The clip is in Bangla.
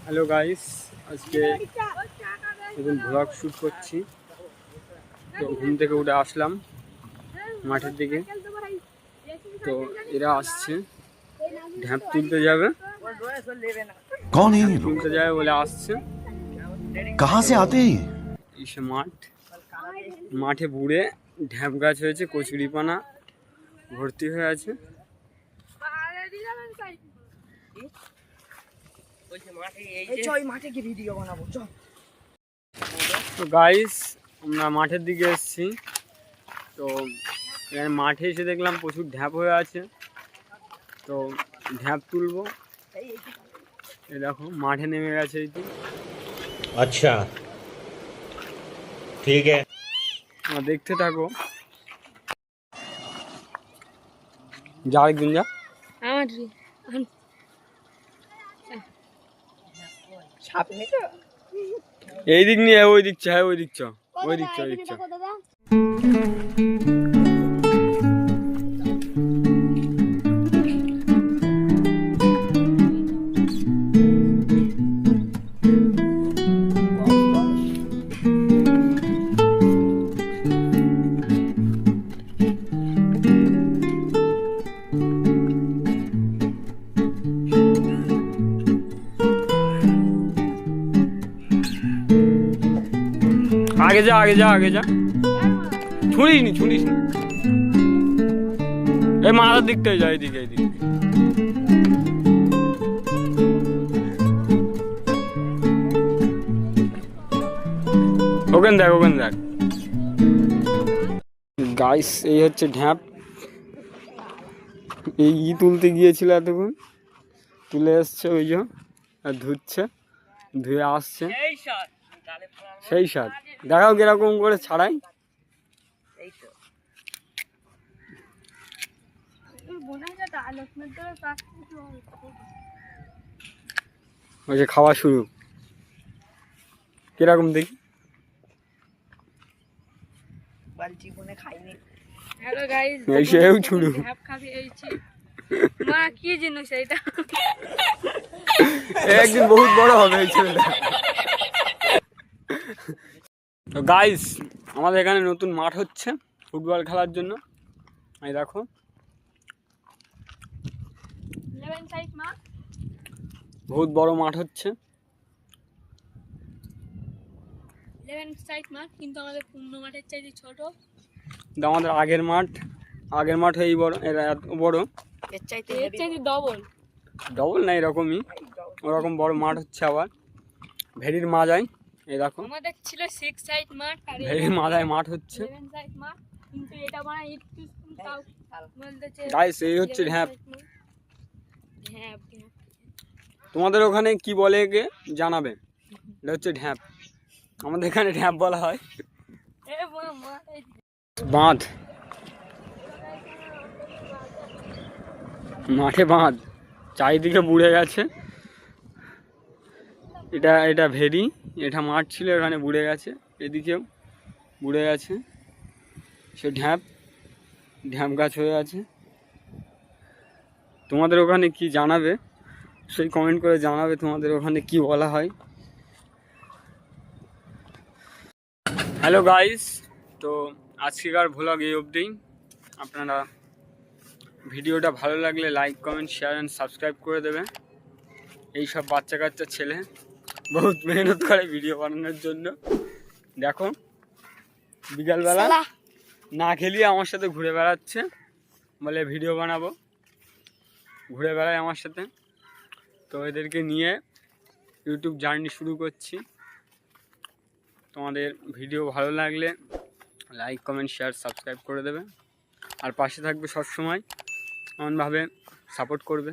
হ্যালো গাইস, আজকে এখন ব্লগ শ্যুট করছি। তো ঘুম থেকে উঠে আসলাম মাঠের দিকে। তো এরা আসছে, ঢ্যাপ তুলতে যাবে। তুলতে যাবে বলে আসছে। कहाँ से आते हैं? এসে মাঠে বুড়ে ঢ্যাপ গাছ হয়েছে, কচুরিপানা ভর্তি হয়ে আছে। তো গাইস, আমরা মাঠের দিকে এসেছি। তো এখানে মাঠে এসে দেখলাম প্রচুর ঢ্যাপ হয়ে আছে। তো ঢ্যাপ তুলবো। এই দেখো মাঠে নেমে গেছে এই তো। अच्छा ठीक है, দেখতে থাকো। যা একদিন যা এই দিক নিয়ে ওই দিক চ, ওই দিক চ, ওই দিক চ, ওই দিক চ। आगे जा, आगे जा, आगे जा। छुड़ीस नहीं, छुड़ीस नहीं। ए मारा दिखते जा, एदिके एदिके। ওখানে দেখ, ওখানে দেখ। গাইস, এই হচ্ছে ঢ্যাপ। এই তুলতে গিয়েছিল এতক্ষণ, তুলে এসছে ওই যে, আর ধুচ্ছে, ধুয়ে আসছে। সেই সাথ দেখাও কিরকম করে ছাড়াই। ওই যে খাওয়া শুরু, কিরকম দেখি। সেও শুরু। একদিন বহুত বড় হবে এই ছেলেটা। তো গাইস, আমাদের এখানে নতুন মাঠ হচ্ছে ফুটবল খেলার জন্য। এই দেখো বহুত বড় মাঠ হচ্ছে। কিন্তু আমাদের পূর্ণ মাঠের চাইতে ছোট। আমাদের আগের মাঠ এই বড়, এরা এত বড়, এর চাইতে ডবল ডবল না, এরকমই ওরকম বড় মাঠ হচ্ছে আবার ভেড়ির মাজায়। এই দেখো আমাদের ছিল 6 সাইড মাঠ, আর ভেড়ির মাজায় মাঠ হচ্ছে। 11 সাইড মাঠ, কিন্তু এটা বানাই একটু তাও বলতেছে। গাইস, এই হচ্ছে ঢ্যাপ। ঢ্যাপ তোমাদের ওখানে কি বলে কে জানাবে। এটা হচ্ছে ঢ্যাপ, আমাদের এখানে ঢ্যাপ বলা হয়। বাঁধ, মাঠে বাঁধ, চারিদিকে বুড়ে গেছে। এটা ভেড়ি, এটা মাঠ ছিল, এখানে বুড়ে গেছে, এদিকেও বুড়ে গেছে। সে ঢ্যাপ গাছ হয়ে আছে। তোমাদের ওখানে কি জানাবে, সেই কমেন্ট করে জানাবে তোমাদের ওখানে কি বলা হয়। হ্যালো গাইস, তো আজকেকার ভ্লগ এই অবধি। আপনারা ভিডিওটা ভালো লাগলে like, comment, share and subscribe করে দেবে। এই সব বাচ্চা কাচ্চা ছেলে বহুত মেহনত করে ভিডিও বানানোর জন্য। দেখো বিকালবেলা না খেলিয়ে আমার সাথে ঘুরে বেড়াচ্ছে, বলে ভিডিও বানাবো, ঘুরে বেড়ায় আমার সাথে। তো এদেরকে নিয়ে ইউটিউব জার্নি শুরু করছি। তোমাদের ভিডিও ভালো লাগলে লাইক, কমেন্ট, শেয়ার, সাবস্ক্রাইব করে দেবে। আর পাশে থাকবে সবসময়, এমনভাবে সাপোর্ট করবে।